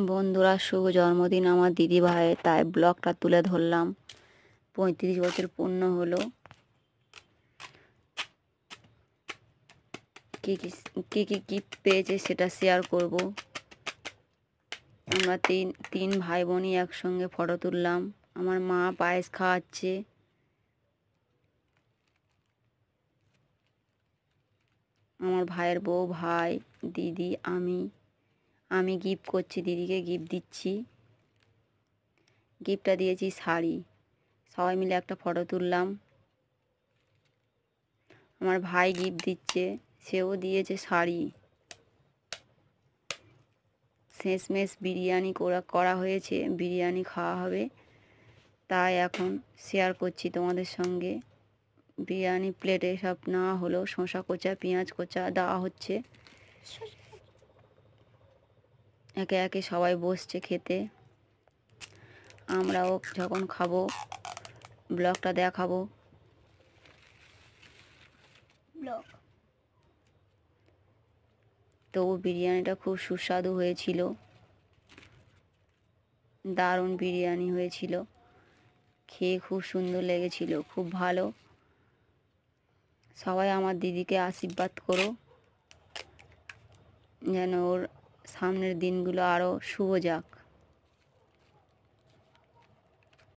বন্ধুরা, শুভ জন্মদিন আমার দিদি ভাইয়ের, তাই ব্লগটা তুলে ধরলাম। 35 বছর পূর্ণ হলো। কী কী কী কী গিফট পেয়েছে সেটা শেয়ার করব। আমরা তিন ভাই বোনই একসঙ্গে ফটো তুললাম। আমার মা পায়েস খাওয়াচ্ছে। আমার ভাইয়ের বউ, ভাই, দিদি, আমি গিফট করছি, দিদিকে গিফট দিচ্ছি। গিফটটা দিয়েছি শাড়ি। সবাই মিলে একটা ফটো তুললাম। আমার ভাই গিফট দিচ্ছে, সেও দিয়েছে শাড়ি। শেষমেশ বিরিয়ানি করা হয়েছে, বিরিয়ানি খাওয়া হবে, তাই এখন শেয়ার করছি তোমাদের সঙ্গে। বিরিয়ানি প্লেটে সব নেওয়া হলো, শসা কোচা, পেঁয়াজ কোচা দেওয়া হচ্ছে। একে একে সবাই বসছে খেতে। আমরাও যখন খাবো ব্লগটা দেখাবো। তবু বিরিয়ানিটা খুব সুস্বাদু হয়েছিল, দারুণ বিরিয়ানি হয়েছিল। খেয়ে খুব সুন্দর লেগেছিল, খুব ভালো। সবাই আমার দিদিকে আশীর্বাদ করো, যেন ওর সামনের দিনগুলো আরও শুভ যাক।